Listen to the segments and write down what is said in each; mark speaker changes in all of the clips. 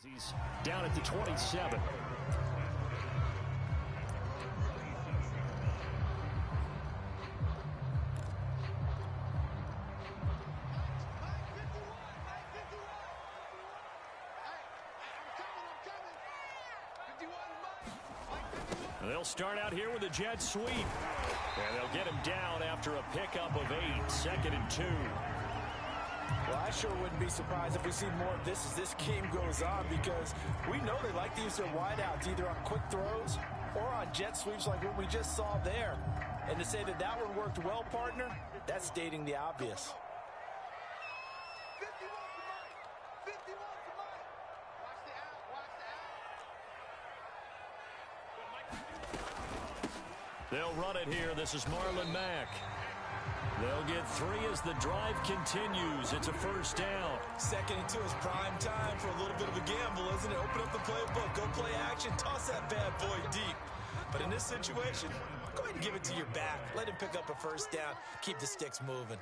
Speaker 1: He's down at the 27. They'll start out here with a jet sweep. And they'll get him down after a pickup of 8, 2nd and 2.
Speaker 2: Well, I sure wouldn't be surprised if we see more of this as this game goes on, because we know they like to use their wideouts either on quick throws or on jet sweeps like what we just saw there. And to say that that one worked well, partner, that's stating the obvious.
Speaker 1: They'll run it here. This is Marlon Mack. They'll get 3 as the drive continues. It's a first down.
Speaker 2: 2nd and 2 is prime time for a little bit of a gamble, isn't it? Open up the playbook, go play action, toss that bad boy deep. But in this situation, go ahead and give it to your back. Let him pick up a first down. Keep the sticks moving.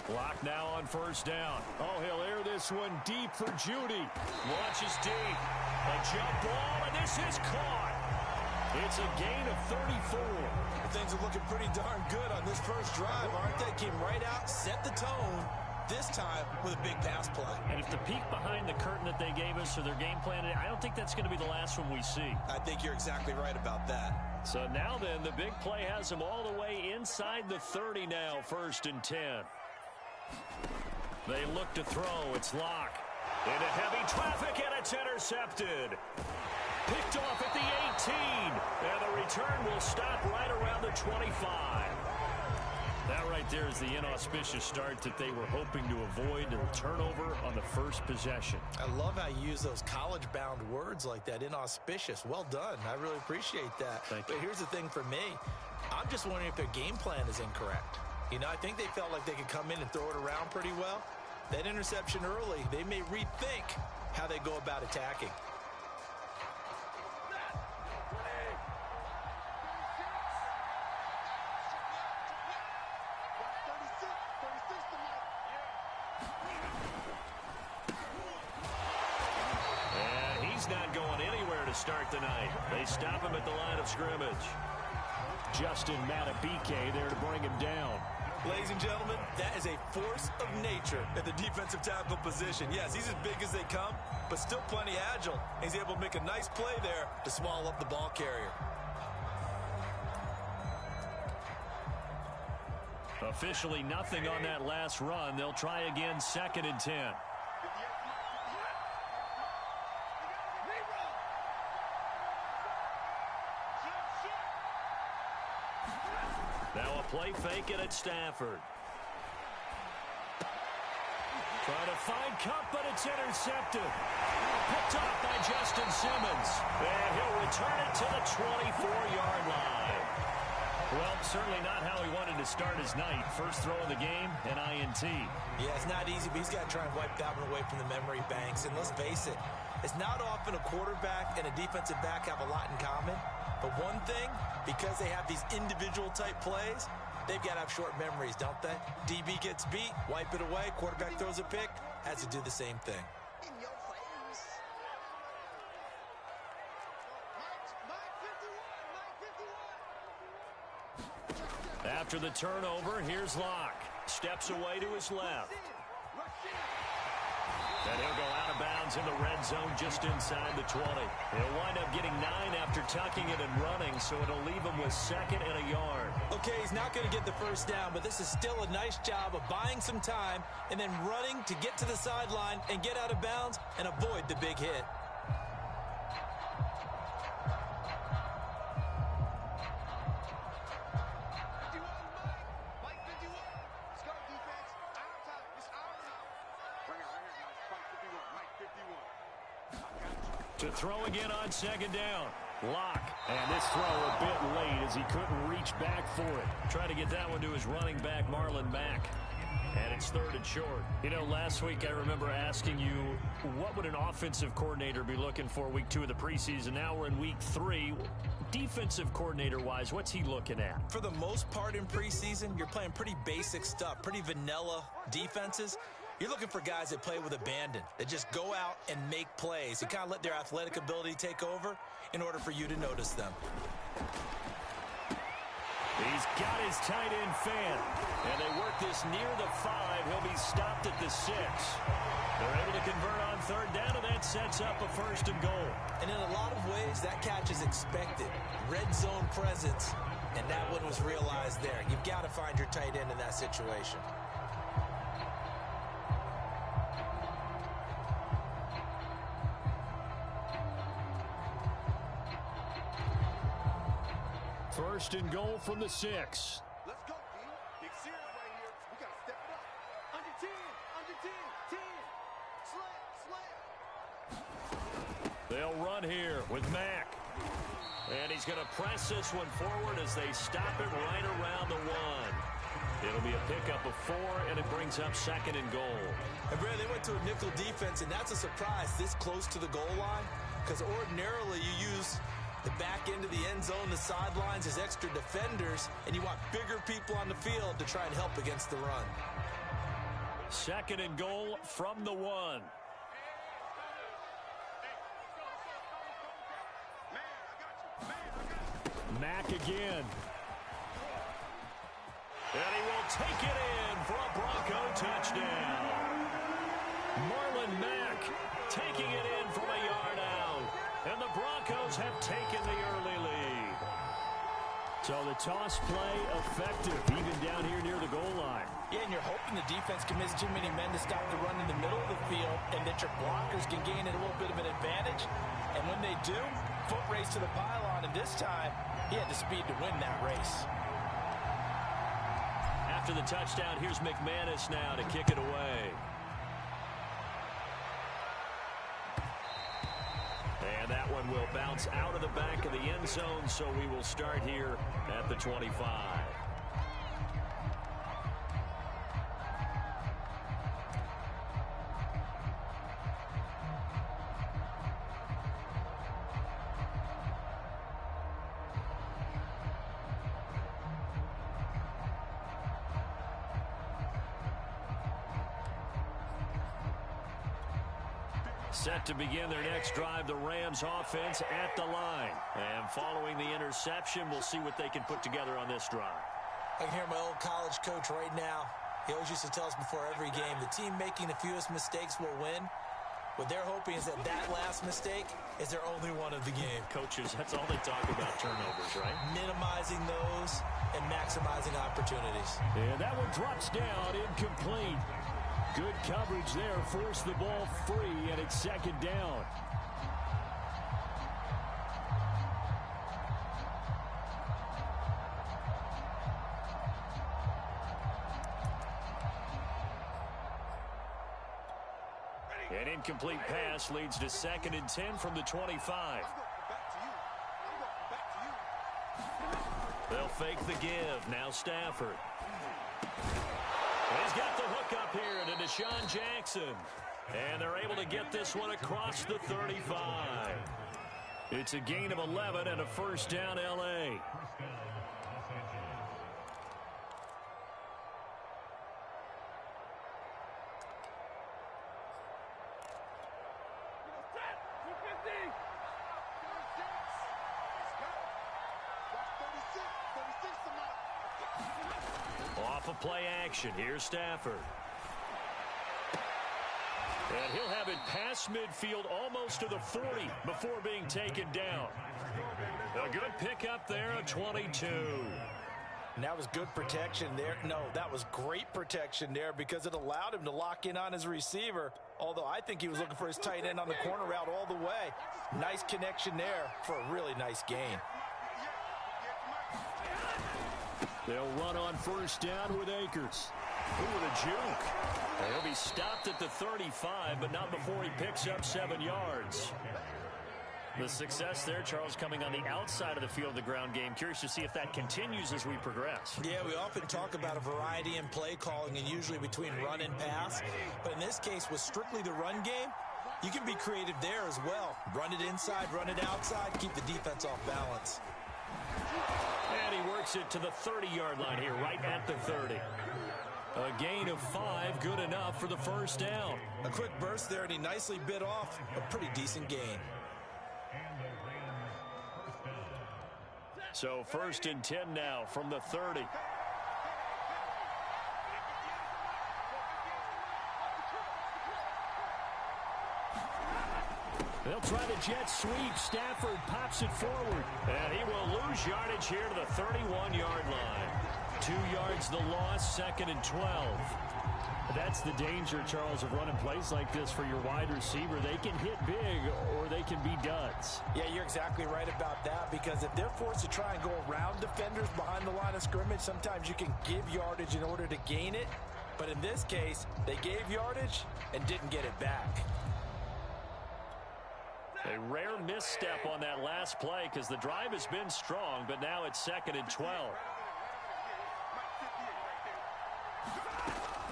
Speaker 1: Block now on first down. Oh, he'll air this one deep for Judy. Launches deep. A jump ball, and this is caught. It's a gain of 34.
Speaker 2: Things are looking pretty darn good on this first drive, aren't they? Came right out, set the tone, this time with a big pass play.
Speaker 1: And if the peek behind the curtain that they gave us or their game plan, I don't think that's going to be the last one we see.
Speaker 2: I think you're exactly right about that.
Speaker 1: So now then, the big play has them all the way inside the 30 now, 1st and 10. They look to throw. It's Locke. Into heavy traffic, and it's intercepted. Picked off at the 18. And the return will stop right around the 25. That right there is the inauspicious start that they were hoping to avoid, and the turnover on the first possession.
Speaker 2: I love how you use those college-bound words like that, inauspicious. Well done. I really appreciate that.
Speaker 1: Thank you.
Speaker 2: But here's the thing for me. I'm just wondering if their game plan is incorrect. You know, I think they felt like they could come in and throw it around pretty well. That interception early, they may rethink how they go about attacking.
Speaker 1: And he's not going anywhere to start the night. They stop him at the line of scrimmage. Justin Matabike there to bring him down.
Speaker 2: Ladies and gentlemen, that is a force of nature at the defensive tackle position. Yes, he's as big as they come, but still plenty agile. He's able to make a nice play there to swallow up the ball carrier.
Speaker 1: Officially nothing on that last run. They'll try again, 2nd and 10. Now a play fake it at Stafford. Trying to find Cup, but it's intercepted. Picked off by Justin Simmons. And he'll return it to the 24-yard line. Well, certainly not how he wanted to start his night. First throw of the game, an INT.
Speaker 2: Yeah, it's not easy, but he's got to try and wipe that one away from the memory banks. And let's face it, it's not often a quarterback and a defensive back have a lot in common. But one thing, because they have these individual type plays, they've got to have short memories, don't they? DB gets beat, wipe it away, quarterback throws a pick, has to do the same thing.
Speaker 1: After the turnover, here's Locke. Steps away to his left. And he'll go out of bounds in the red zone just inside the 20. He'll wind up getting 9 after tucking it and running, so it'll leave him with 2nd and a yard.
Speaker 2: Okay, he's not going to get the first down, but this is still a nice job of buying some time and then running to get to the sideline and get out of bounds and avoid the big hit.
Speaker 1: To throw again on 2nd down. Locke. And this throw a bit late as he couldn't reach back for it. Try to get that one to his running back, Marlon Mack. And it's 3rd and short. You know, last week I remember asking you, what would an offensive coordinator be looking for week 2 of the preseason? Now we're in week 3. Defensive coordinator-wise, what's he looking at?
Speaker 2: For the most part in preseason, you're playing pretty basic stuff, pretty vanilla defenses. You're looking for guys that play with abandon, that just go out and make plays and kind of let their athletic ability take over in order for you to notice them.
Speaker 1: He's got his tight end fan, and they work this near the 5. He'll be stopped at the 6. They're able to convert on third down, and that sets up a 1st and goal.
Speaker 2: And in a lot of ways, that catch is expected. Red zone presence, and that one was realized there. You've got to find your tight end in that situation.
Speaker 1: First and goal from the 6.
Speaker 3: Let's go, team. Big series right here. We got to step it up. Under 10, under 10, 10. Slam, slam.
Speaker 1: They'll run here with Mack. And he's going to press this one forward as they stop it right around the 1. It'll be a pickup of 4, and it brings up 2nd and goal.
Speaker 2: And Brad, they went to a nickel defense, and that's a surprise this close to the goal line, because ordinarily you use the back end of the end zone, the sidelines as extra defenders, and you want bigger people on the field to try and help against the run.
Speaker 1: 2nd and goal from the 1. Mack again. And he will take it in for a Bronco touchdown. Marlon Mack taking it in from a yard out. And the Broncos have taken the early lead. So the toss play effective, even down here near the goal line.
Speaker 2: Yeah, and you're hoping the defense commits too many men to stop the run in the middle of the field and that your blockers can gain a little bit of an advantage. And when they do, foot race to the pylon, and this time, he had the speed to win that race.
Speaker 1: After the touchdown, here's McManus now to kick it away. And that one will bounce out of the back of the end zone, so we will start here at the 25. Set to begin their next drive, the Rams offense at the line. And following the interception, we'll see what they can put together on this drive.
Speaker 2: I can hear my old college coach right now. He always used to tell us before every game, the team making the fewest mistakes will win. What they're hoping is that last mistake is their only one of the game.
Speaker 1: Coaches, that's all they talk about, turnovers, right?
Speaker 2: Minimizing those and maximizing opportunities.
Speaker 1: And that one drops down, incomplete. Good coverage there, forced the ball free, and it's 2nd down. An incomplete pass leads to 2nd and 10 from the 25. They'll fake the give. Now Stafford. He's got the hook up here to Deshaun Jackson. And they're able to get this one across the 35. It's a gain of 11 and a 1st down, L.A. Off of play action. Here's Stafford. And he'll have it past midfield almost to the 40 before being taken down. A good pickup there, a 22.
Speaker 2: And that was good protection there. No, that was great protection there because it allowed him to lock in on his receiver. Although I think he was looking for his tight end on the corner route all the way. Nice connection there for a really nice gain.
Speaker 1: They'll run on 1st down with Akers. Ooh, with a juke. He'll be stopped at the 35, but not before he picks up 7 yards. The success there, Charles, coming on the outside of the field of the ground game. Curious to see if that continues as we progress.
Speaker 2: Yeah, we often talk about a variety in play calling and usually between run and pass. But in this case, with strictly the run game, you can be creative there as well. Run it inside, run it outside, keep the defense off balance.
Speaker 1: And he works it to the 30-yard line here, right at the 30. A gain of 5, good enough for the first down.
Speaker 2: A quick burst there, and he nicely bit off a pretty decent gain.
Speaker 1: So 1st and 10 now from the 30. They'll try the jet sweep. Stafford pops it forward. And he will lose yardage here to the 31-yard line. 2 yards the loss, 2nd and 12. That's the danger, Charles, of running plays like this for your wide receiver. They can hit big or they can be duds.
Speaker 2: Yeah, you're exactly right about that, because if they're forced to try and go around defenders behind the line of scrimmage, sometimes you can give yardage in order to gain it. But in this case, they gave yardage and didn't get it back.
Speaker 1: A rare misstep on that last play because the drive has been strong, but now it's 2nd and 12.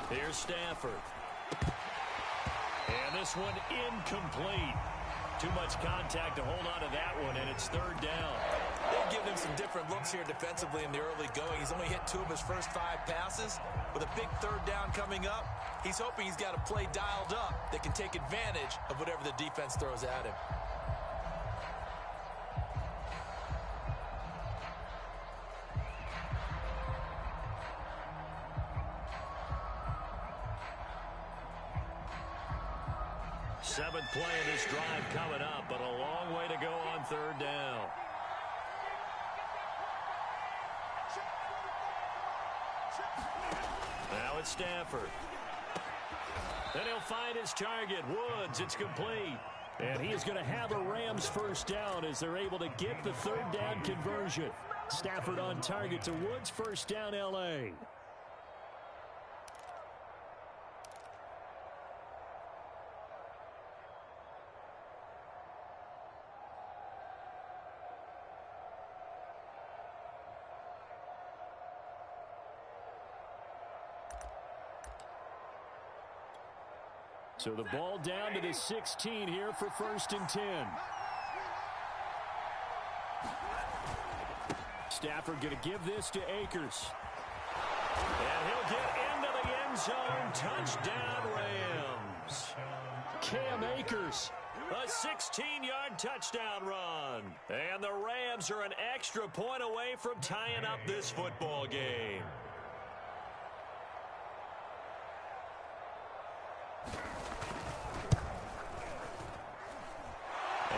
Speaker 1: Here's Stafford. And this one incomplete. Too much contact to hold on to that one, and it's 3rd down.
Speaker 2: They've given him some different looks here defensively in the early going. He's only hit 2 of his first 5 passes. With a big 3rd down coming up, he's hoping he's got a play dialed up that can take advantage of whatever the defense throws at him.
Speaker 1: Seventh play of this drive coming up, but a long way to go on 3rd down. Now it's Stafford. Then he'll find his target, Woods. It's complete. And he is going to have a Rams first down as they're able to get the 3rd down conversion. Stafford on target to Woods, first down L.A. So the ball down to the 16 here for 1st and 10. Stafford going to give this to Akers. And he'll get into the end zone. Touchdown, Rams. Cam Akers, a 16-yard touchdown run. And the Rams are an extra point away from tying up this football game.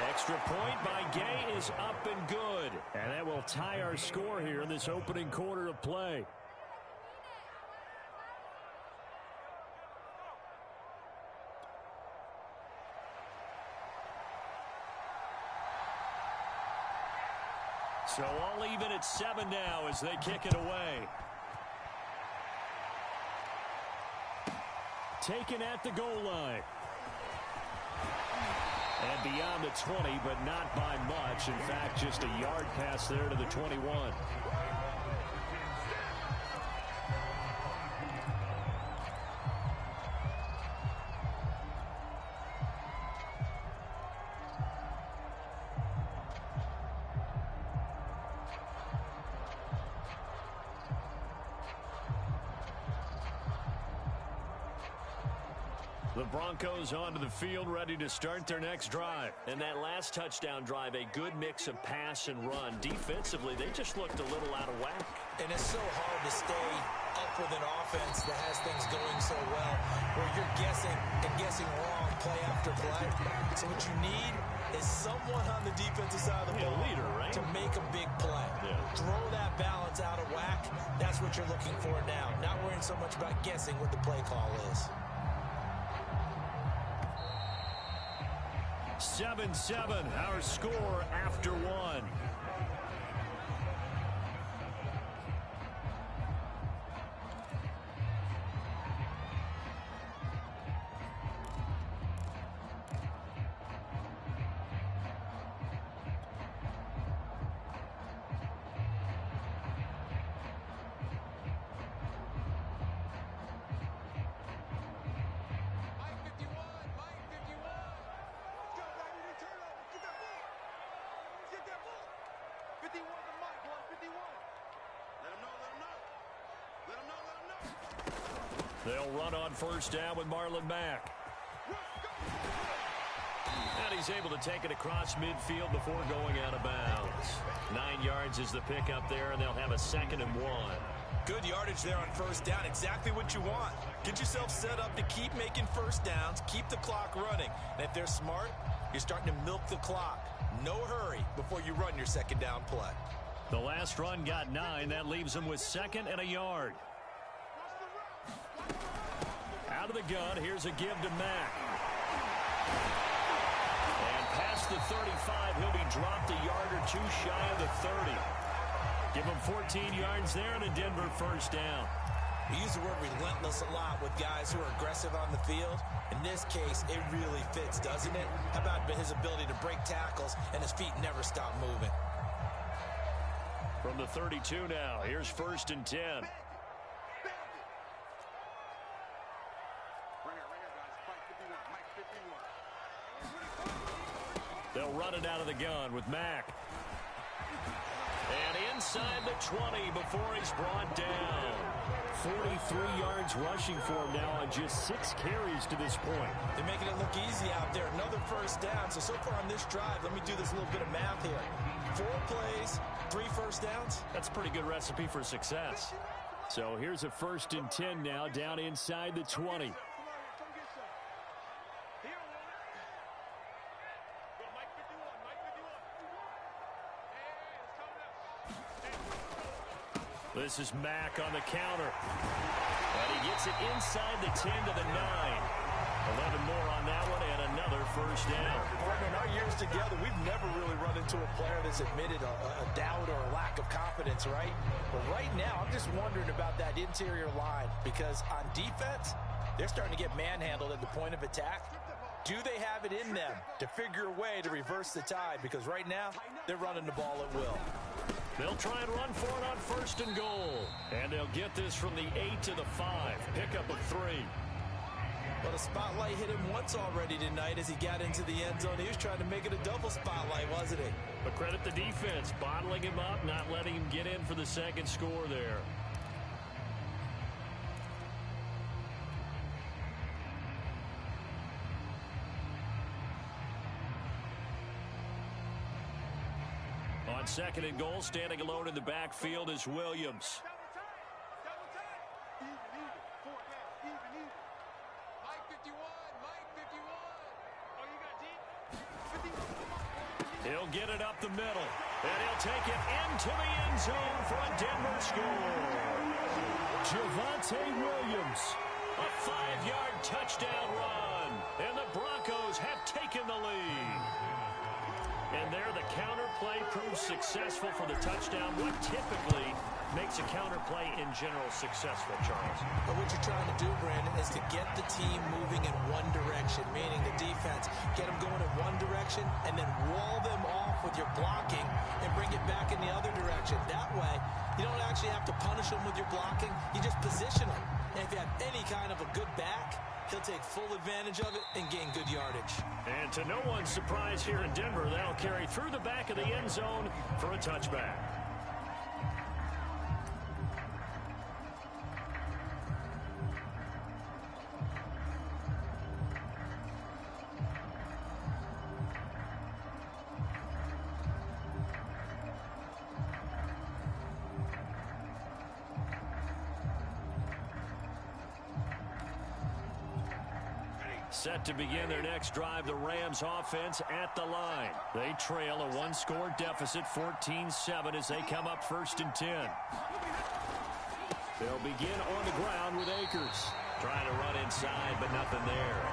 Speaker 1: Extra point by Gay is up and good. And that will tie our score here in this opening quarter of play. So all even at 7 now as they kick it away. Taken at the goal line. And beyond the 20, but not by much. In fact, just a yard pass there to the 21. The Broncos onto the field, ready to start their next drive. And that last touchdown drive, a good mix of pass and run. Defensively, they just looked a little out of whack.
Speaker 2: And it's so hard to stay up with an offense that has things going so well, where you're guessing and guessing wrong play after play. So what you need is someone on the defensive side of the ball,
Speaker 1: leader, right?
Speaker 2: to make a big play. Yeah. Throw that balance out of whack. That's what you're looking for now. Not worrying so much about guessing what the play call is.
Speaker 1: 7-7, our score after 1. They'll run on first down with Marlon Mack. And he's able to take it across midfield before going out of bounds. 9 yards is the pickup there, and they'll have a 2nd and 1.
Speaker 2: Good yardage there on first down. Exactly what you want. Get yourself set up to keep making first downs, keep the clock running. And if they're smart, you're starting to milk the clock. No hurry before you run your 2nd down play.
Speaker 1: The last run got 9. That leaves them with 2nd and a yard. Out of the gun, here's a give to Mack. And past the 35, he'll be dropped a yard or 2 shy of the 30. Give him 14 yards there and a Denver first down.
Speaker 2: We use the word relentless a lot with guys who are aggressive on the field. In this case, it really fits, doesn't it? How about his ability to break tackles and his feet never stop moving?
Speaker 1: From the 32 now, here's 1st and 10. They'll run it out of the gun with Mack. And inside the 20 before he's brought down. 43 yards rushing for him now on just 6 carries to this point.
Speaker 2: They're making it look easy out there. Another first down. So far on this drive, let me do this little bit of math here. 4 plays, 3 first downs.
Speaker 1: That's a pretty good recipe for success. So here's a 1st and 10 now down inside the 20. This is Mack on the counter. And he gets it inside the 10 to the 9. 11 more on that one and another first down.
Speaker 2: In our years together, we've never really run into a player that's admitted a doubt or a lack of confidence, right? But right now, I'm just wondering about that interior line because on defense, they're starting to get manhandled at the point of attack. Do they have it in them to figure a way to reverse the tide? Because right now, they're running the ball at will.
Speaker 1: They'll try and run for it on 1st and goal. And they'll get this from the 8 to the 5. Pickup of 3.
Speaker 2: Well, the spotlight hit him once already tonight as he got into the end zone. He was trying to make it a double spotlight, wasn't he?
Speaker 1: But credit the defense, bottling him up, not letting him get in for the 2nd score there. On 2nd and goal, standing alone in the backfield is Williams. He'll get it up the middle, and he'll take it into the end zone for a Denver score. Javonte Williams, a 5-yard touchdown run, and the Broncos have taken the lead. And there, the counter play proves successful for the touchdown. What typically makes a counter play in general successful, Charles?
Speaker 2: But what you're trying to do, Brandon, is to get the team moving in one direction, meaning the defense. Get them going in one direction and then wall them off with your blocking and bring it back in the other direction. That way, you don't actually have to punish them with your blocking. You just position them. And if you have any kind of a good back, he'll take full advantage of it and gain good yardage.
Speaker 1: And to no one's surprise here in Denver, that'll carry through the back of the end zone for a touchback. Set to begin their next drive, the Rams offense at the line. They trail a 1-score deficit, 14-7, as they come up 1st and 10. They'll begin on the ground with Akers. Trying to run inside, but nothing there.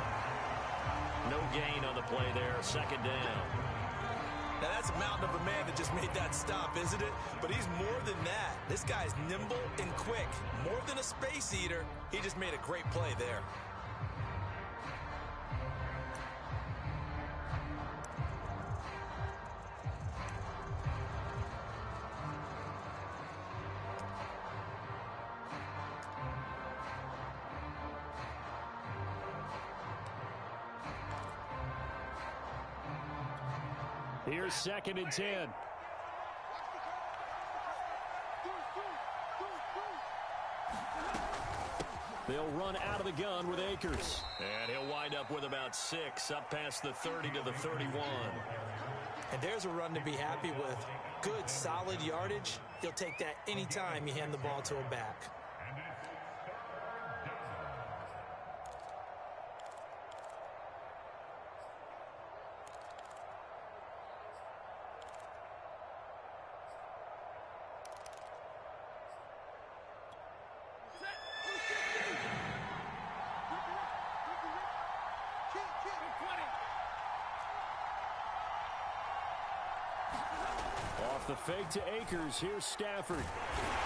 Speaker 1: No gain on the play there, 2nd down.
Speaker 2: Now that's a mountain of a man that just made that stop, isn't it? But he's more than that. This guy's nimble and quick. More than a space eater, he just made a great play there.
Speaker 1: Here's 2nd and 10. They'll run out of the gun with Akers. And he'll wind up with about 6, up past the 30 to the 31.
Speaker 2: And there's a run to be happy with. Good, solid yardage. He'll take that anytime you hand the ball to a back.
Speaker 1: Off the fake to Akers. Here's Stafford.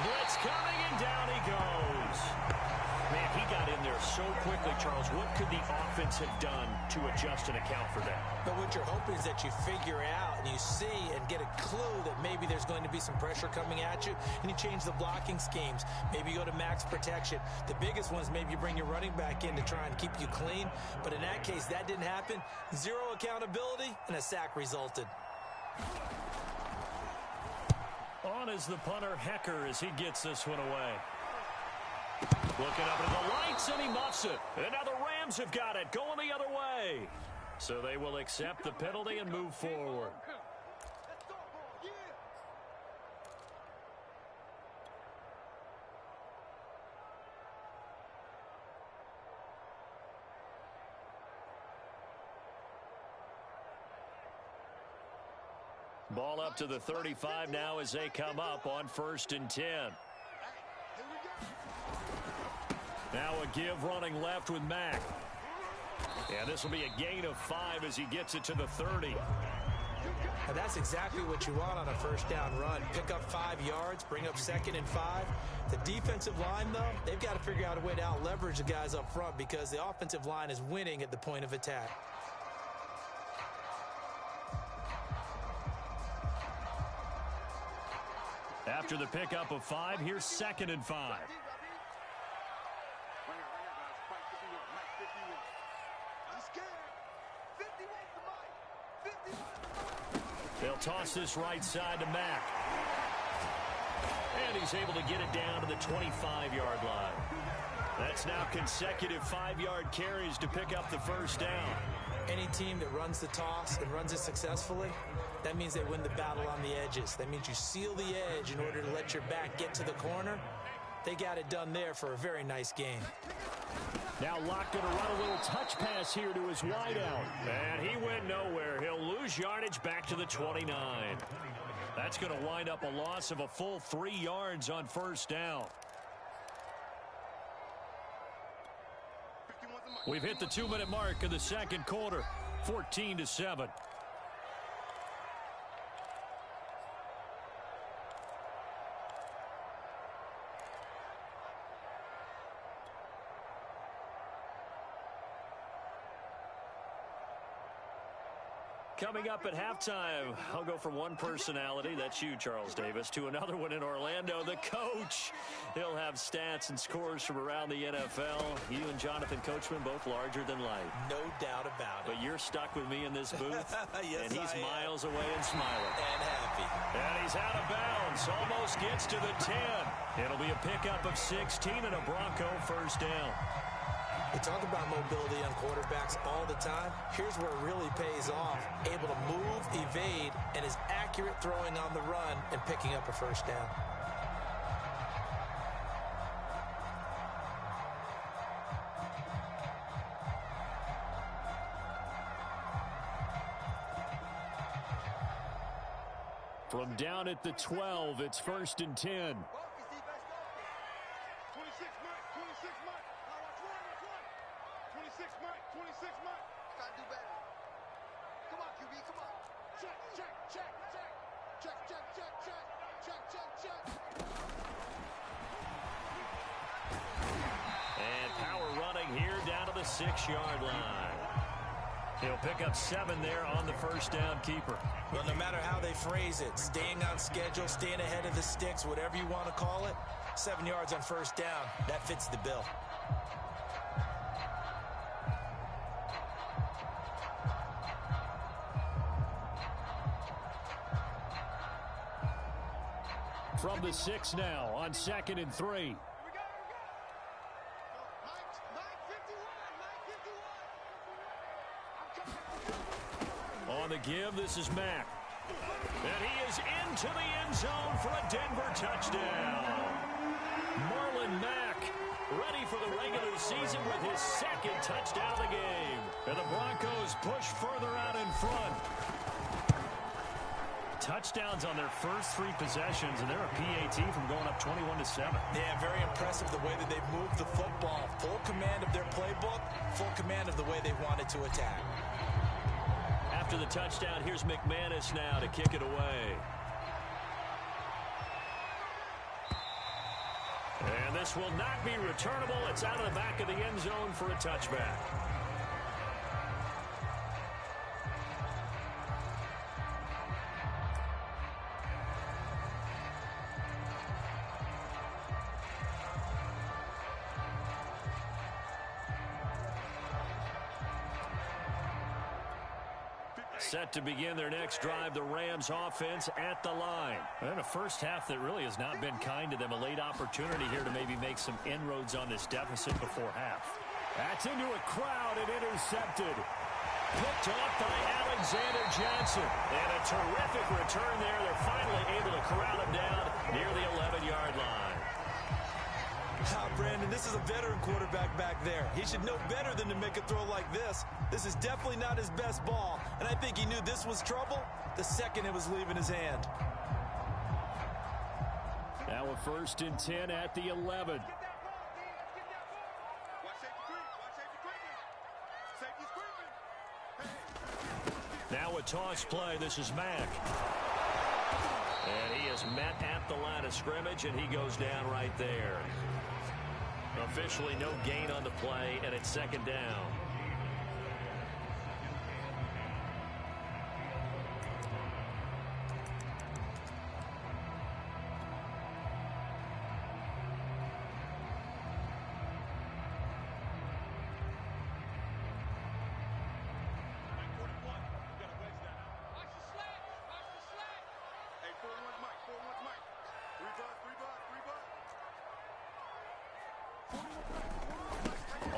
Speaker 1: Blitz coming, and down he goes. Man, he got in there so quickly, Charles. What could the offense have done to adjust and account for that?
Speaker 2: But what you're hoping is that you figure out and you see and get a clue that maybe there's going to be some pressure coming at you, and you change the blocking schemes. Maybe you go to max protection. The biggest one is maybe you bring your running back in to try and keep you clean. But in that case, that didn't happen. Zero accountability, and a sack resulted.
Speaker 1: On is the punter, Hecker, as he gets this one away. Looking up at the lights, and he muffs it. And now the Rams have got it, going the other way. So they will accept the penalty and move forward. Ball up to the 35 now as they come up on 1st and 10. Now a give running left with Mack. And this will be a gain of 5 as he gets it to the 30.
Speaker 2: And that's exactly what you want on a first down run. Pick up 5 yards, bring up 2nd and 5. The defensive line, though, they've got to figure out a way to out-leverage the guys up front because the offensive line is winning at the point of attack.
Speaker 1: After the pickup of 5, here's 2nd and 5. They'll toss this right side to Mack. And he's able to get it down to the 25-yard line. That's now consecutive 5-yard carries to pick up the first down.
Speaker 2: Any team that runs the toss and runs it successfully, that means they win the battle on the edges. That means you seal the edge in order to let your back get to the corner. They got it done there for a very nice game.
Speaker 1: Now Locke going to run a little touch pass here to his wideout. And he went nowhere. He'll lose yardage back to the 29. That's going to wind up a loss of a full 3 yards on first down. We've hit the 2-minute mark of the second quarter, 14-7. Coming up at halftime, I'll go from one personality, that's you, Charles Davis, to another one in Orlando, the coach. He'll have stats and scores from around the NFL. You and Jonathan Coachman, both larger than life.
Speaker 2: No doubt about it.
Speaker 1: But you're stuck with me in this booth,
Speaker 2: yes,
Speaker 1: and he's miles away and smiling.
Speaker 2: And happy.
Speaker 1: And he's out of bounds, almost gets to the 10. It'll be a pickup of 16 and a Bronco first down.
Speaker 2: We talk about mobility on quarterbacks all the time. Here's where it really pays off. Able to move, evade, and is accurate throwing on the run and picking up a first down.
Speaker 1: From down at the 12, it's 1st and 10.
Speaker 3: 26 months. Gotta do better. Come on, QB, come on. Check, check, check, check. Check, check, check, check. Check, check, check.
Speaker 1: And power running here down to the 6-yard line. He'll pick up 7 there on the first down keeper.
Speaker 2: Well, no matter how they phrase it, staying on schedule, staying ahead of the sticks, whatever you want to call it, 7 yards on first down, that fits the bill.
Speaker 1: From the 6 now on 2nd and 3.
Speaker 3: Here we go, here we go.
Speaker 1: give. This is Mack. And he is into the end zone for a Denver touchdown. Marlon Mack ready for the regular season with his second touchdown of the game. And the Broncos push further out in front. Touchdowns on their first 3 possessions, and they're a PAT from going up 21-7.
Speaker 2: Yeah, very impressive the way that they've moved the football. Full command of their playbook, full command of the way they wanted to attack.
Speaker 1: After the touchdown, here's McManus now to kick it away. And this will not be returnable. It's out of the back of the end zone for a touchback. Set to begin their next drive, the Rams offense at the line. And a first half that really has not been kind to them. A late opportunity here to maybe make some inroads on this deficit before half. That's into a crowd and intercepted. Picked off by Alexander Johnson. And a terrific return there. They're finally able to corral him down near the 11-yard line.
Speaker 2: Brandon, this is a veteran quarterback back there. He should know better than to make a throw like this. This is definitely not his best ball, and I think he knew this was trouble the second it was leaving his hand.
Speaker 1: Now a 1st and 10 at the 11. Now a toss play. This is Mack. And he is met at the line of scrimmage, and he goes down right there. Officially no gain on the play, and it's 2nd down.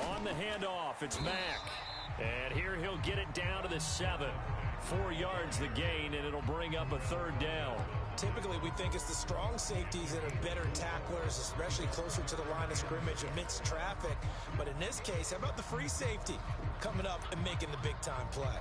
Speaker 1: On the handoff, it's Mack. And here he'll get it down to the 7. 4 yards the gain, and it'll bring up a 3rd down.
Speaker 2: Typically, we think it's the strong safeties that are better tacklers, especially closer to the line of scrimmage amidst traffic. But in this case, how about the free safety coming up and making the big-time play?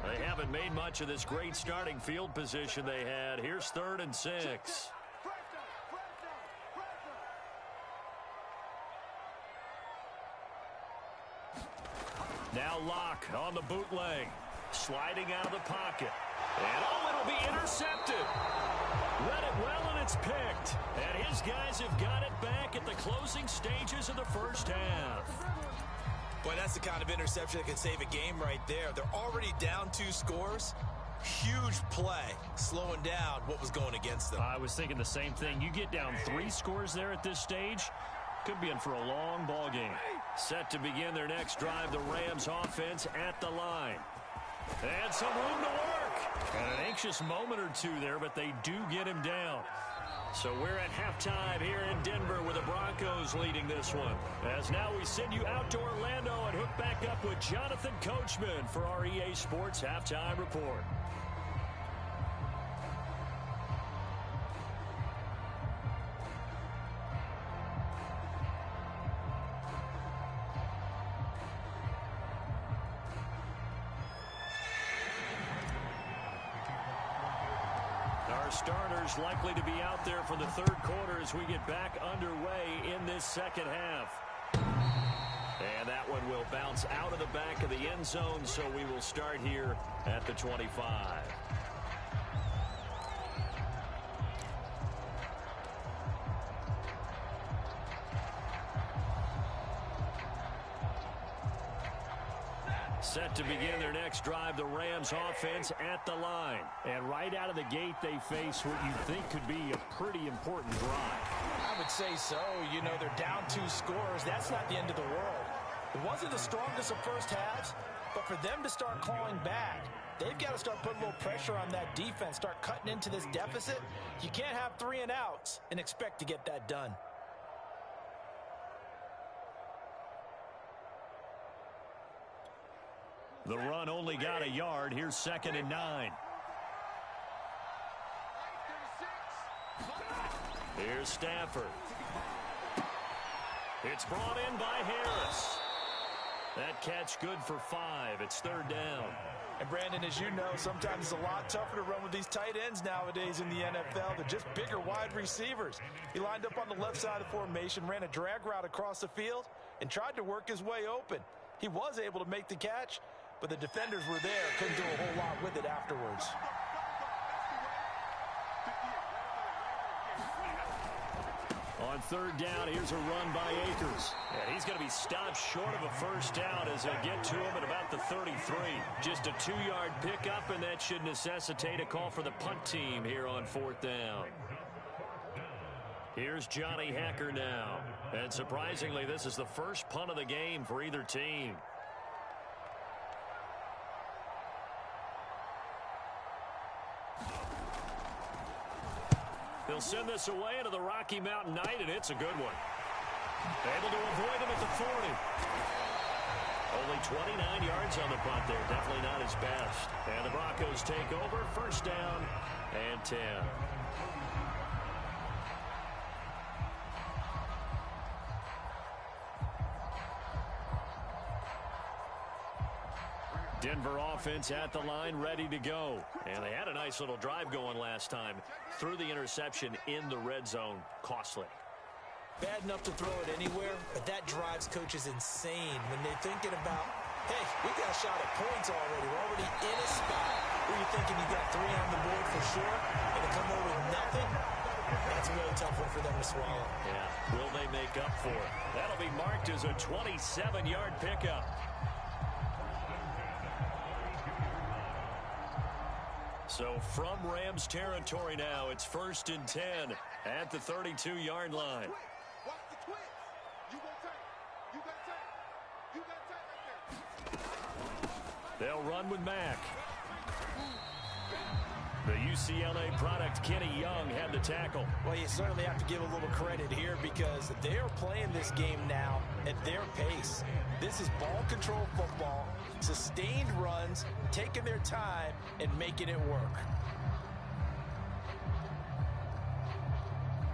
Speaker 1: They haven't made much of this great starting field position they had. Here's 3rd and 6. Now Locke on the bootleg. Sliding out of the pocket. And it'll be intercepted. Read it well, and it's picked. And his guys have got it back at the closing stages of the first half.
Speaker 2: Boy, that's the kind of interception that can save a game right there. They're already down 2 scores. Huge play, slowing down what was going against them.
Speaker 1: I was thinking the same thing. You get down 3 scores there at this stage, could be in for a long ball game. Set to begin their next drive, the Rams offense at the line. And some room to work. And an anxious moment or 2 there, but they do get him down. So we're at halftime here in Denver with the Broncos leading this one. As now we send you out to Orlando and hook back up with Jonathan Coachman for our EA Sports Halftime Report. Our starters likely to be out there for the 3rd quarter as we get back underway in this 2nd half. And that one will bounce out of the back of the end zone, so we will start here at the 25. Set to begin their next drive, the Rams offense at the line. And right out of the gate, they face what you think could be a pretty important drive.
Speaker 2: I would say so. You know, they're down 2 scores. That's not the end of the world. It wasn't the strongest of first halves, but for them to start clawing back, they've got to start putting a little pressure on that defense, start cutting into this deficit. You can't have 3 and outs and expect to get that done.
Speaker 1: The run only got a yard. Here's 2nd and 9. Here's Stafford. It's brought in by Harris. That catch good for 5. It's 3rd down.
Speaker 2: And Brandon, as you know, sometimes it's a lot tougher to run with these tight ends nowadays in the NFL. They're just bigger wide receivers. He lined up on the left side of the formation, ran a drag route across the field, and tried to work his way open. He was able to make the catch, but the defenders were there, couldn't do a whole lot with it afterwards.
Speaker 1: On 3rd down, here's a run by Akers. And he's going to be stopped short of a first down as they get to him at about the 33. Just a 2-yard pickup, and that should necessitate a call for the punt team here on 4th down. Here's Johnny Hacker now. And surprisingly, this is the first punt of the game for either team. They'll send this away into the Rocky Mountain Night, and it's a good one. Able to avoid him at the 40. Only 29 yards on the punt there. Definitely not his best. And the Broncos take over. 1st down and 10. Denver offense at the line, ready to go. And they had a nice little drive going last time. Threw the interception in the red zone. Costly.
Speaker 2: Bad enough to throw it anywhere, but that drives coaches insane when they're thinking about, hey, we got a shot at points already. We're already in a spot where you're thinking you got 3 on the board for sure, and to come over with nothing, that's a really tough one for them to swallow.
Speaker 1: Yeah, will they make up for it? That'll be marked as a 27-yard pickup. So from Rams territory now, it's 1st and 10 at the 32-yard line.
Speaker 3: Watch the twitch. You gonna take. You got take. You got take right there.
Speaker 1: They'll run with Mack. The UCLA product, Kenny Young, had the tackle.
Speaker 2: Well, you certainly have to give a little credit here because they are playing this game now at their pace. This is ball control football, sustained runs, taking their time, and making it work.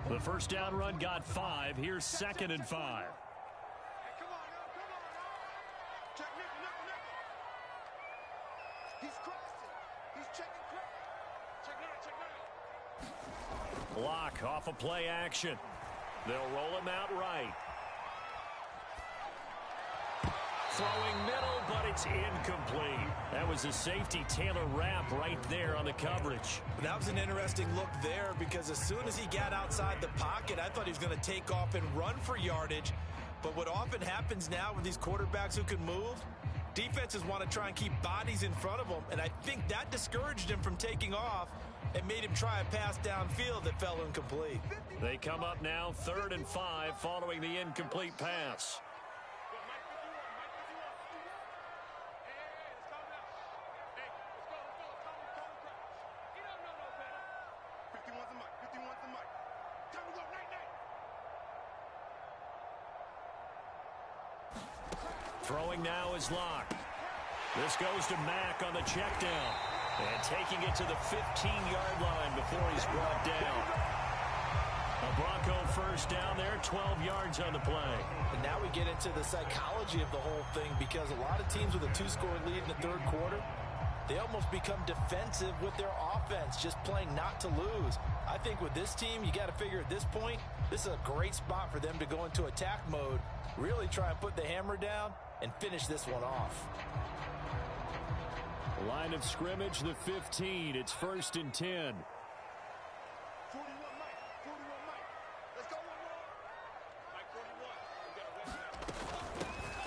Speaker 1: The 1st down run got 5. Here's 2nd and 5.
Speaker 3: Hey, come on now. Come on now. Check nickel. He's crossing. He's checking crack. Check now.
Speaker 1: Block off a play action. They'll roll him out right. Throwing middle, but it's incomplete. That was a safety Taylor Rapp right there on the coverage.
Speaker 2: That was an interesting look there because as soon as he got outside the pocket, I thought he was going to take off and run for yardage. But what often happens now with these quarterbacks who can move, defenses want to try and keep bodies in front of them, and I think that discouraged him from taking off and made him try a pass downfield that fell incomplete.
Speaker 1: They come up now 3rd and 5 following the incomplete pass. Throwing now is Locke. This goes to Mack on the check down. And taking it to the 15-yard line before he's brought down. A Bronco 1st down there, 12 yards on the play.
Speaker 2: And now we get into the psychology of the whole thing because a lot of teams with a 2-score lead in the 3rd quarter, they almost become defensive with their offense, just playing not to lose. I think with this team, you got to figure at this point, this is a great spot for them to go into attack mode, really try and put the hammer down and finish this one off.
Speaker 1: Line of scrimmage, the 15. It's 1st and 10.
Speaker 3: 41 Mike. 41 Mike. Let's go one more. Mike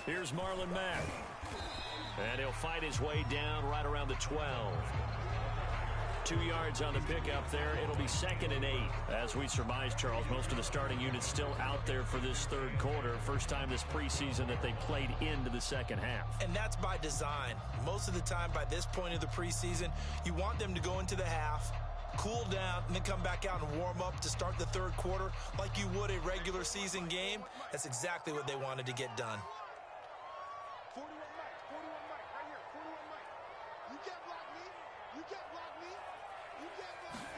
Speaker 3: 41.
Speaker 1: Here's Marlon Mack. And he'll fight his way down right around the 12. 2 yards on the pickup there. It'll be 2nd and 8. As we surmise, Charles, most of the starting units still out there for this third quarter. First time this preseason that they played into the second half.
Speaker 2: And that's by design. Most of the time by this point of the preseason, you want them to go into the half, cool down, and then come back out and warm up to start the third quarter like you would a regular season game. That's exactly what they wanted to get done.
Speaker 3: 41 Mike, right here, 41 Mike. You can't block me. You can't block me. You can't block me.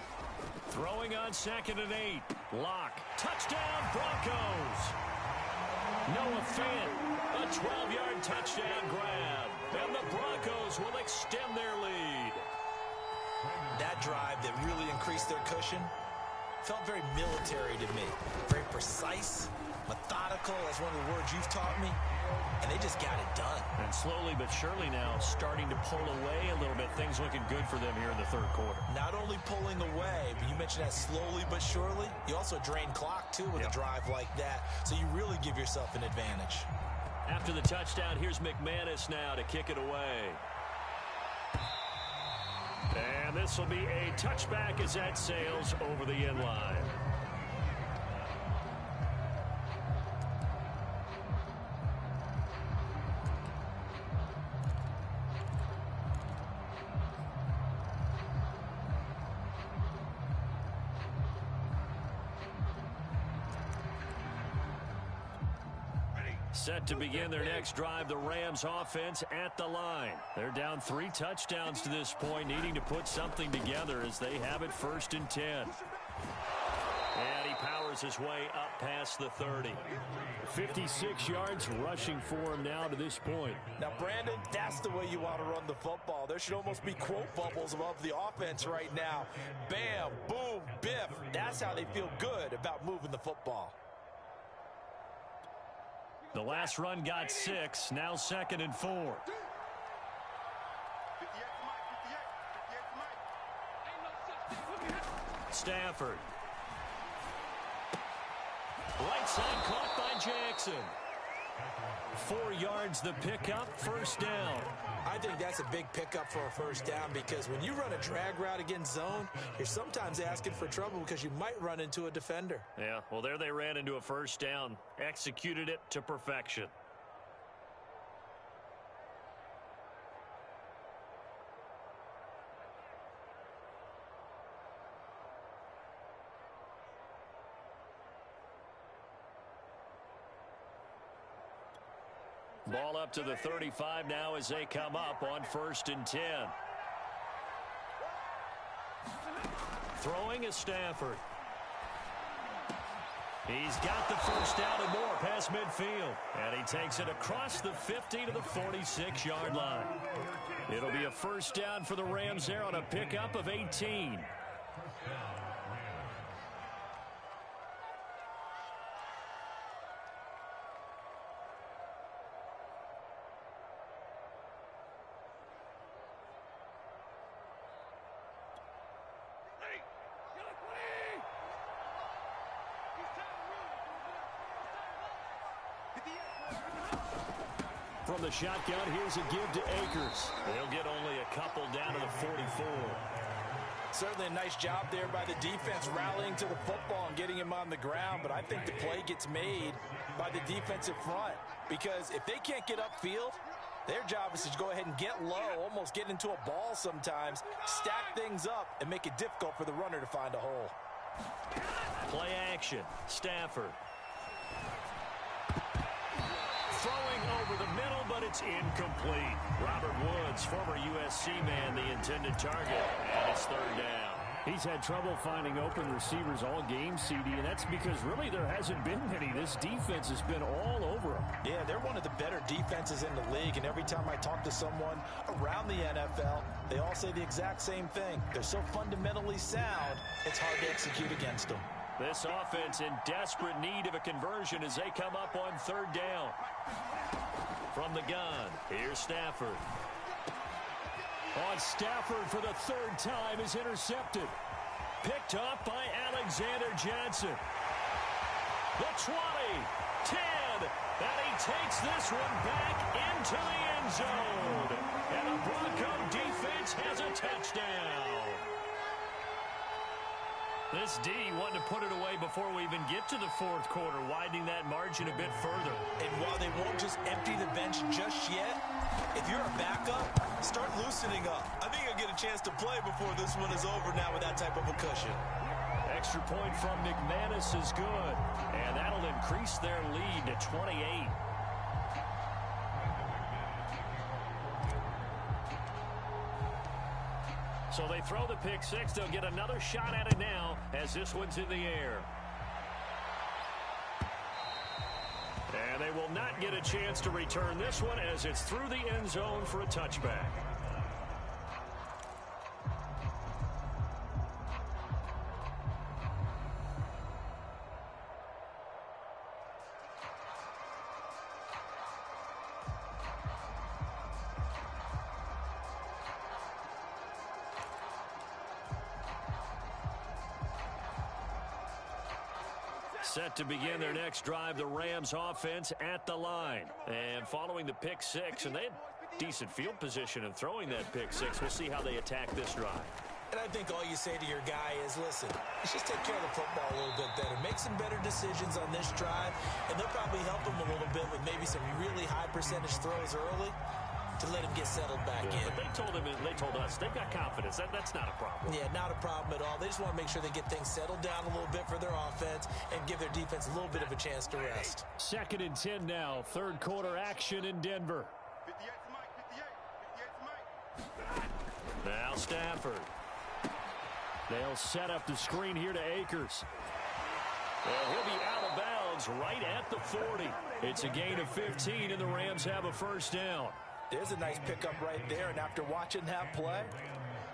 Speaker 1: Throwing on 2nd and 8. Lock. Touchdown, Broncos. Noah Fant, a 12-yard touchdown grab. And the Broncos will extend their lead.
Speaker 2: That drive that really increased their cushion felt very military to me. Very precise, methodical, as one of the words you've taught me. And they just got it done.
Speaker 1: And slowly but surely now starting to pull away a little bit. Things looking good for them here in the third quarter.
Speaker 2: Not only pulling away, but you mentioned that slowly but surely. You also drain clock, too, with a drive like that. So you really give yourself an advantage.
Speaker 1: After the touchdown, here's McManus now to kick it away. And this will be a touchback as that sails over the end line. Set to begin their next drive, the Rams offense at the line. They're down 3 touchdowns to this point, needing to put something together as they have it 1st and 10. And he powers his way up past the 30. 56 yards rushing for him now to this point.
Speaker 2: Now, Brandon, that's the way you want to run the football. There should almost be quote bubbles above the offense right now. Bam, boom, biff. That's how they feel good about moving the football.
Speaker 1: The last run got 6, now 2nd and 4. Stafford. Right side caught by Jackson. 4 yards the pickup, 1st down.
Speaker 2: I think that's a big pickup for a 1st down because when you run a drag route against zone, you're sometimes asking for trouble because you might run into a defender.
Speaker 1: Yeah, well, there they ran into a 1st down. Executed it to perfection. Ball up to the 35 now as they come up on 1st and 10. Throwing is Stafford. He's got the 1st down and more past midfield. And he takes it across the 50 to the 46-yard line. It'll be a 1st down for the Rams there on a pickup of 18. From the shotgun, here's a give to Akers. They'll get only a couple down to the 44.
Speaker 2: Certainly a nice job there by the defense rallying to the football and getting him on the ground, but I think the play gets made by the defensive front because if they can't get upfield, their job is to go ahead and get low, almost get into a ball sometimes, stack things up, and make it difficult for the runner to find a hole.
Speaker 1: Play action. Stafford. Throwing over the middle, but it's incomplete. Robert Woods, former USC man, the intended target, and it's 3rd down.
Speaker 4: He's had trouble finding open receivers all game, CD, and that's because really there hasn't been many. This defense has been all over him.
Speaker 2: Yeah, they're one of the better defenses in the league, and every time I talk to someone around the NFL, they all say the exact same thing. They're so fundamentally sound, it's hard to execute against them.
Speaker 1: This offense in desperate need of a conversion as they come up on 3rd down. From the gun, here's Stafford. On Stafford for the 3rd time is intercepted. Picked up by Alexander Johnson. The 20, 10, and he takes this one back into the end zone. And the Bronco defense has a touchdown. This D wanting to put it away before we even get to the fourth quarter, widening that margin a bit further.
Speaker 2: And while they won't just empty the bench just yet, if you're a backup, start loosening up. I think you'll get a chance to play before this one is over now with that type of a cushion.
Speaker 1: Extra point from McManus is good, and that'll increase their lead to 28. So they throw the pick six. They'll get another shot at it now as this one's in the air. And they will not get a chance to return this one as it's through the end zone for a touchback. Set to begin their next drive, the Rams offense at the line. And following the pick six, and they had decent field position in throwing that pick six. We'll see how they attack this drive.
Speaker 2: And I think all you say to your guy is, listen, let's just take care of the football a little bit better. Make some better decisions on this drive, and they'll probably help him a little bit with maybe some really high percentage throws early to let him get settled back in.
Speaker 1: But they told us they've got confidence. That's not a problem.
Speaker 2: Yeah, not a problem at all. They just want to make sure they get things settled down a little bit for their offense and give their defense a little bit of a chance to rest.
Speaker 4: 2nd and 10 now. Third quarter action in Denver.
Speaker 3: 58 to Mike, 58 to Mike.
Speaker 1: Now Stafford.
Speaker 4: They'll set up the screen here to Akers.
Speaker 1: Well, he'll be out of bounds right at the 40. It's a gain of 15, and the Rams have a first down.
Speaker 2: There's a nice pickup right there, and after watching that play,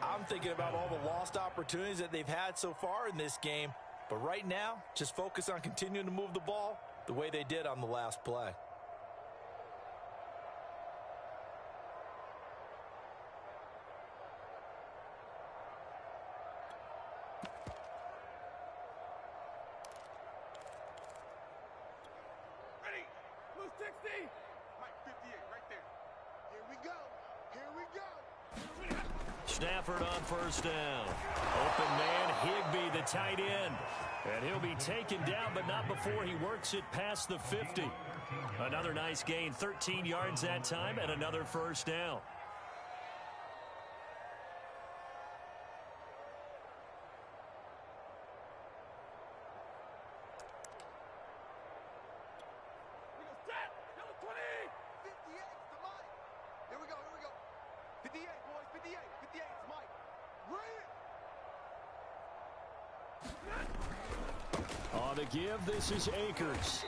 Speaker 2: I'm thinking about all the lost opportunities that they've had so far in this game. But right now, just focus on continuing to move the ball the way they did on the last play.
Speaker 3: Ready? Blue 60. Mike, 58 right there. Here we go. Here we go.
Speaker 1: Stafford on first down. Open man, Higbee, the tight end. And he'll be taken down, but not before he works it past the 50. Another nice gain, 13 yards that time, and another first down.
Speaker 3: We go set. Number 20. 58 to Mike. Here we go. Here we go. 58, boys. 58. 58 to Mike. Bring it.
Speaker 4: On the give, this is Akers.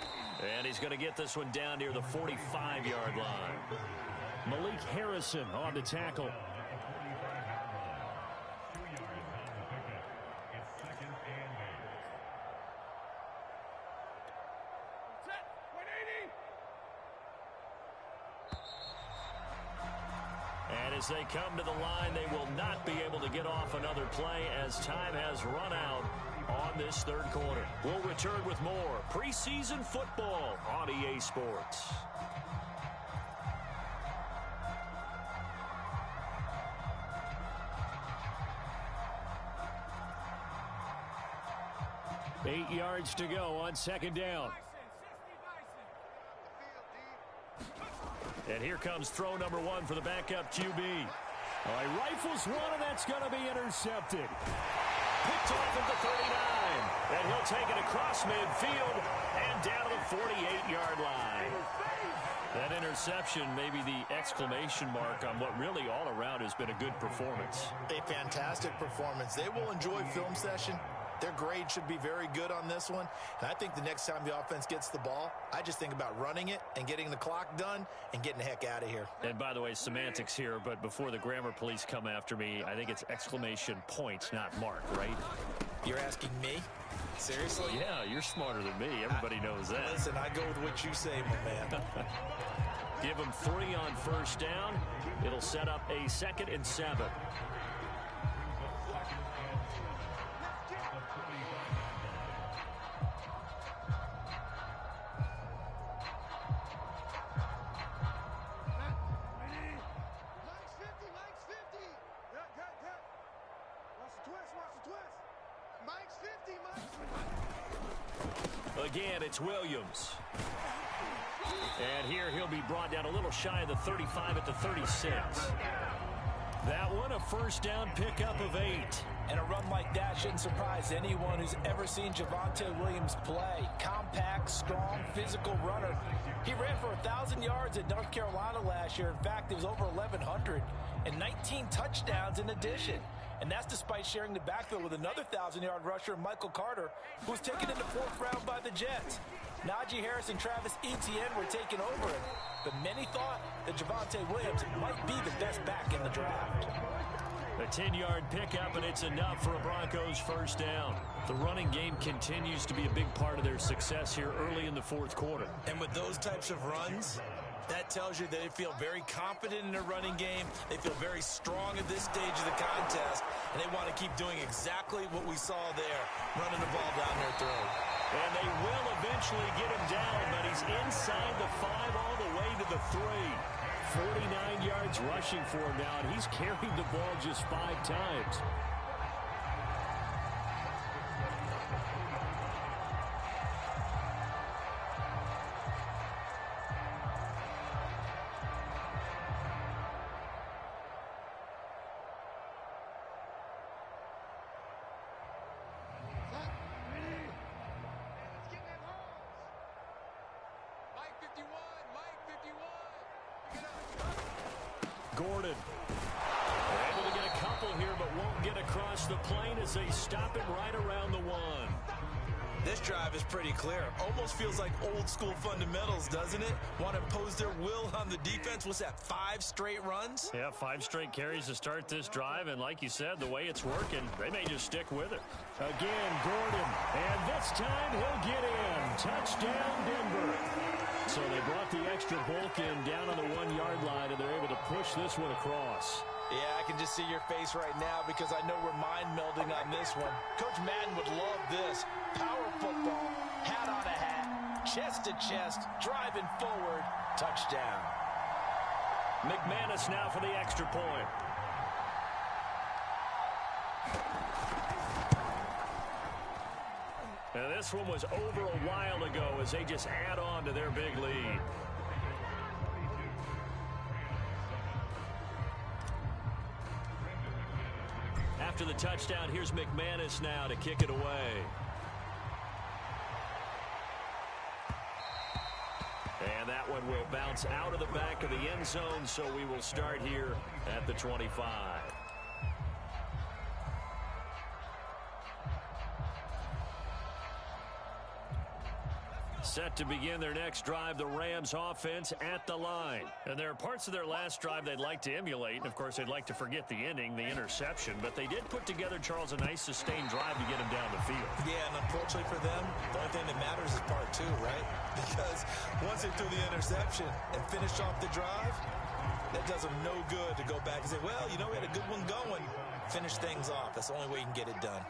Speaker 1: And he's going to get this one down near the 45-yard line.
Speaker 4: Malik Harrison on the tackle.
Speaker 3: Set. 180.
Speaker 1: And as they come to the line, they will not be able to get off another play as time has run out on this third quarter. We'll return with more preseason football on EA Sports.
Speaker 4: Eight yards to go on second down.
Speaker 1: And here comes throw number one for the backup QB.
Speaker 4: All right, rifles one, and that's going to be intercepted.
Speaker 1: Picked off at the 39. And he'll take it across midfield and down to the 48-yard line. That interception may be the exclamation mark on what really all around has been a good performance.
Speaker 2: A fantastic performance. They will enjoy film session. Their grade should be very good on this one. And I think the next time the offense gets the ball, I just think about running it and getting the clock done and getting the heck out of here.
Speaker 1: And by the way, semantics here, but before the grammar police come after me, I think it's exclamation point, not mark, right?
Speaker 2: You're asking me? Seriously?
Speaker 1: Yeah, you're smarter than me. Everybody knows that.
Speaker 2: Listen, I go with what you say, my man.
Speaker 1: Give him 3 on first down. It'll set up a 2nd and 7.
Speaker 3: Mike's 50.
Speaker 1: again, it's Williams. And here he'll be brought down a little shy of the 35 at the 36. That one, a first down pickup of 8.
Speaker 2: And a run like that shouldn't surprise anyone who's ever seen Javonte Williams play. Compact, strong, physical runner. He ran for 1,000 yards at North Carolina last year. In fact, it was over 1,100 and 19 touchdowns in addition. And that's despite sharing the backfield with another 1,000-yard rusher, Michael Carter, who was taken in the 4th round by the Jets. Najee Harris and Travis Etienne were taken over him, but many thought that Javonte Williams might be the best back in the draft.
Speaker 1: A 10-yard pickup, and it's enough for a Broncos first down. The running game continues to be a big part of their success here early in the 4th quarter.
Speaker 2: And with those types of runs, that tells you that they feel very confident in their running game. They feel very strong at this stage of the contest, and they want to keep doing exactly what we saw there, running the ball down their throat.
Speaker 1: And they will eventually get him down, but he's inside the 5 all the way to the 3. 49 yards rushing for him now, and he's carried the ball just 5 times. Gordon able to get a couple here, but won't get across the plane as they stop him right around the 1.
Speaker 2: This drive is pretty clear. Almost feels like old school fundamentals, doesn't it? Want to impose their will on the defense. What's that, 5 straight runs?
Speaker 1: Yeah, 5 straight carries to start this drive, and like you said, the way it's working, they may just stick with it. Again, Gordon, and this time he'll get in. Touchdown, Denver. So they brought the extra bulk in down on the 1-yard line, and they're able to push this one across.
Speaker 2: Yeah, I can just see your face right now because I know we're mind melding on this one. Coach Madden would love this. Power football, hat on a hat, chest to chest, driving forward, touchdown.
Speaker 1: McManus now for the extra point. And this one was over a while ago as they just add on to their big lead. After the touchdown, here's McManus now to kick it away. And that one will bounce out of the back of the end zone, so we will start here at the 25. Set to begin their next drive, the Rams offense at the line. And there are parts of their last drive they'd like to emulate. And, of course, they'd like to forget the ending, the interception. But they did put together, Charles, a nice sustained drive to get him down the field.
Speaker 2: Yeah, and unfortunately for them, the only thing that matters is part 2, right? Because once they threw the interception and finished off the drive, that does them no good to go back and say, well, you know, we had a good one going. Finish things off. That's the only way you can get it done.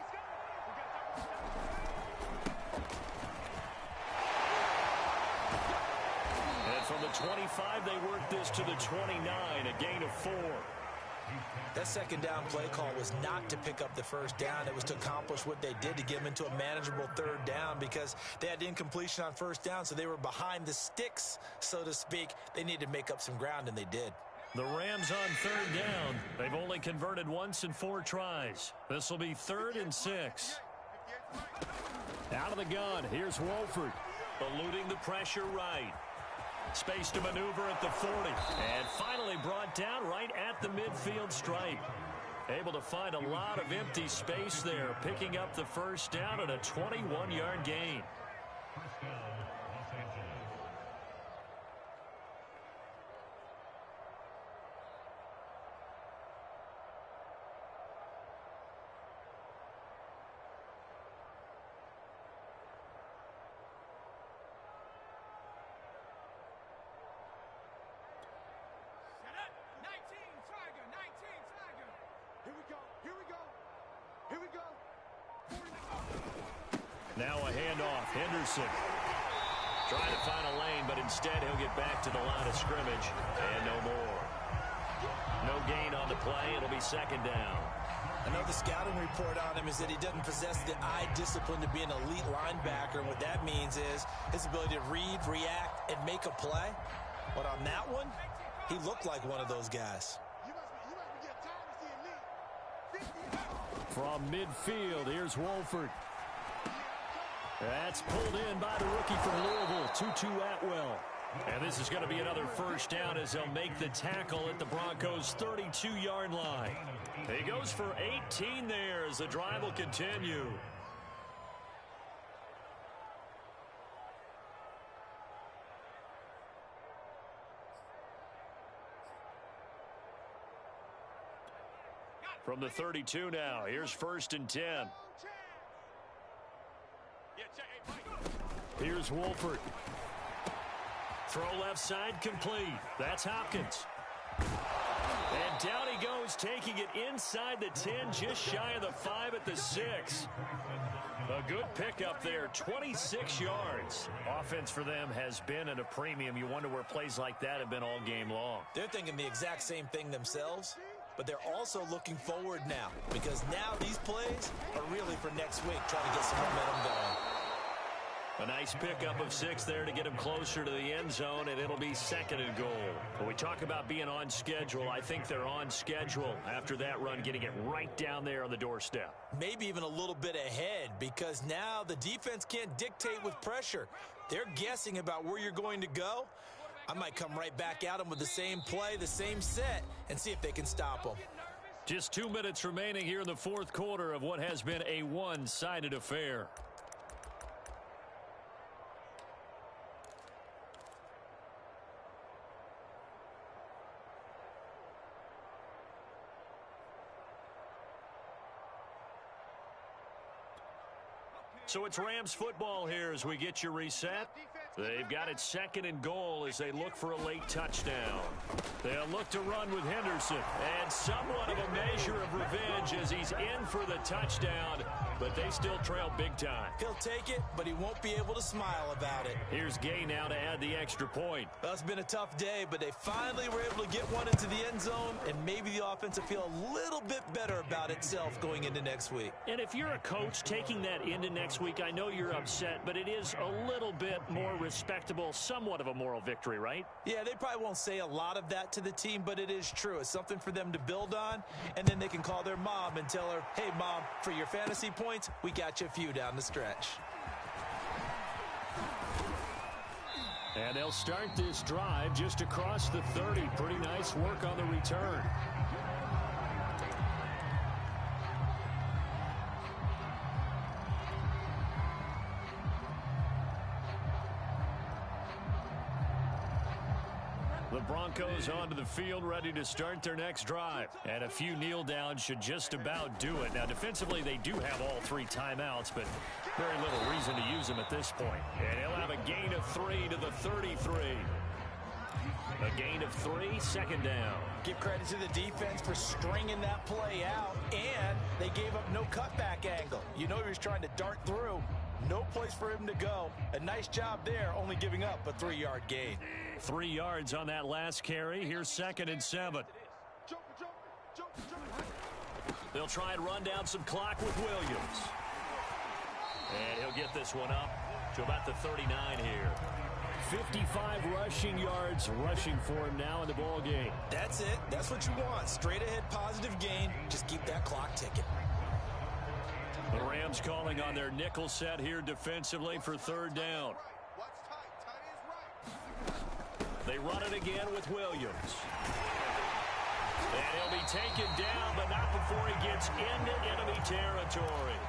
Speaker 1: From the 25, they worked this to the 29, a gain of 4.
Speaker 2: That second down play call was not to pick up the first down. It was to accomplish what they did to get them into a manageable 3rd down because they had incompletion on first down, so they were behind the sticks, so to speak. They needed to make up some ground, and they did.
Speaker 1: The Rams on 3rd down. They've only converted once in 4 tries. This will be 3rd and 6. Out of the gun, here's Wolford. Eluding the pressure right. Space to maneuver at the 40. And finally brought down right at the midfield stripe. Able to find a lot of empty space there, picking up the first down at a 21-yard gain. Now a handoff. Henderson trying to find a lane, but instead he'll get back to the line of scrimmage. And no more. No gain on the play. It'll be 2nd down.
Speaker 2: I know the scouting report on him is that he doesn't possess the eye discipline to be an elite linebacker, and what that means is his ability to read, react, and make a play. But on that one, he looked like one of those guys.
Speaker 4: From midfield, here's Wolford. That's pulled in by the rookie from Louisville, Tutu Atwell. And this is going to be another first down as they'll make the tackle at the Broncos' 32-yard line. He goes for 18 there as the drive will continue. From the 32 now, here's 1st and 10. Here's Wolford. Throw left side complete. That's Hopkins. And down he goes, taking it inside the 10, just shy of the 5 at the 6. A good pickup there, 26 yards. Offense for them has been at a premium. You wonder where plays like that have been all game long.
Speaker 2: They're thinking the exact same thing themselves, but they're also looking forward now, because now these plays are really for next week, trying to get some momentum going.
Speaker 1: A nice pickup of 6 there to get him closer to the end zone, and it'll be 2nd and goal. When we talk about being on schedule, I think they're on schedule after that run, getting it right down there on the doorstep.
Speaker 2: Maybe even a little bit ahead, because now the defense can't dictate with pressure. They're guessing about where you're going to go. I might come right back at them with the same play, the same set, and see if they can stop them.
Speaker 1: Just 2 minutes remaining here in the 4th quarter of what has been a one-sided affair. So it's Rams football here as we get you reset. They've got it 2nd and goal as they look for a late touchdown. They'll look to run with Henderson. And somewhat of a measure of revenge as he's in for the touchdown. But they still trail big time.
Speaker 2: He'll take it, but he won't be able to smile about it.
Speaker 1: Here's Gay now to add the extra point.
Speaker 2: Well, it's been a tough day, but they finally were able to get one into the end zone, and maybe the offense will feel a little bit better about itself going into next week.
Speaker 4: And if you're a coach taking that into next week, I know you're upset, but it is a little bit more respectable, somewhat of a moral victory, right?
Speaker 2: Yeah, they probably won't say a lot of that to the team, but it is true. It's something for them to build on, and then they can call their mom and tell her, hey, Mom, for your fantasy points, we got you a few down the stretch.
Speaker 4: And they'll start this drive just across the 30. Pretty nice work on the return. The Broncos onto the field, ready to start their next drive. And a few kneel downs should just about do it. Now, defensively, they do have all 3 timeouts, but very little reason to use them at this point. And he'll have a gain of 3 to the 33. A gain of 3, 2nd down.
Speaker 2: Give credit to the defense for stringing that play out, and they gave up no cutback angle. You know he was trying to dart through. No place for him to go. A nice job there, only giving up a 3-yard gain.
Speaker 1: 3 yards on that last carry. Here's 2nd and 7. They'll try and run down some clock with Williams. And he'll get this one up to about the 39 here.
Speaker 4: 55 rushing yards rushing for him now in the ball game.
Speaker 2: That's it. That's what you want. Straight ahead positive gain. Just keep that clock ticking.
Speaker 1: The Rams calling on their nickel set here defensively for 3rd down. They run it again with Williams. And he'll be taken down, but not before he gets into enemy territory.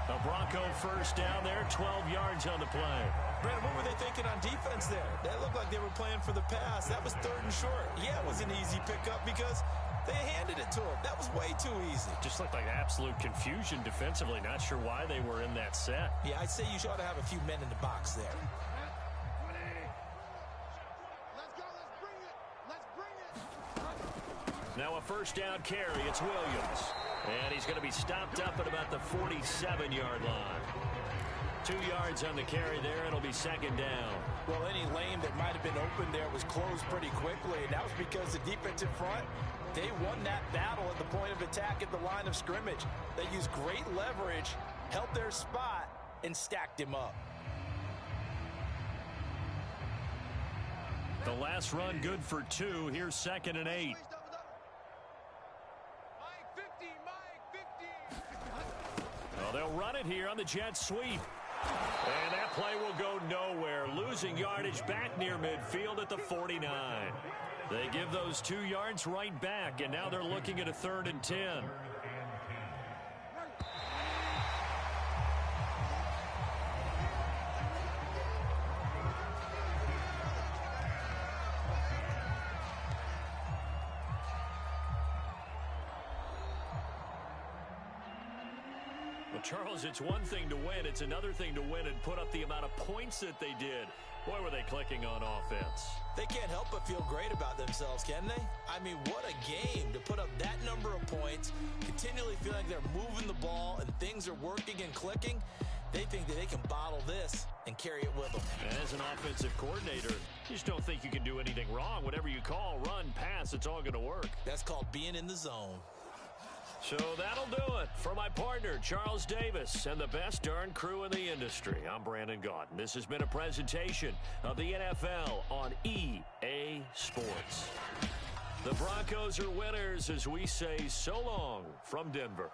Speaker 1: A Bronco 1st down there, 12 yards on the play.
Speaker 2: Brandon, what were they thinking on defense there? That looked like they were playing for the pass. That was 3rd and short. Yeah, it was an easy pickup because they handed it to him. That was way too easy.
Speaker 1: Just looked like absolute confusion defensively. Not sure why they were in that set.
Speaker 2: Yeah, I'd say you ought to have a few men in the box there.
Speaker 1: Now a 1st down carry. It's Williams. And he's going to be stopped up at about the 47-yard line. 2 yards on the carry there. It'll be 2nd down.
Speaker 2: Well, any lane that might have been open there was closed pretty quickly, and that was because the defensive front They won that battle at the point of attack at the line of scrimmage. They used great leverage, held their spot, and stacked him up.
Speaker 1: The last run good for 2. Here's 2nd and 8. Well, they'll run it here on the jet sweep. And that play will go nowhere. Losing yardage back near midfield at the 49. They give those 2 yards right back, and now they're looking at a 3rd and 10. Charles, it's one thing to win. It's another thing to win and put up the amount of points that they did. Boy, were they clicking on offense.
Speaker 2: They can't help but feel great about themselves, can they? I mean, what a game to put up that number of points, continually feeling like they're moving the ball and things are working and clicking. They think that they can bottle this and carry it with them.
Speaker 1: As an offensive coordinator, you just don't think you can do anything wrong. Whatever you call, run, pass, it's all going to work.
Speaker 2: That's called being in the zone.
Speaker 1: So that'll do it for my partner, Charles Davis, and the best darn crew in the industry. I'm Brandon Gaudin. This has been a presentation of the NFL on EA Sports. The Broncos are winners as we say so long from Denver.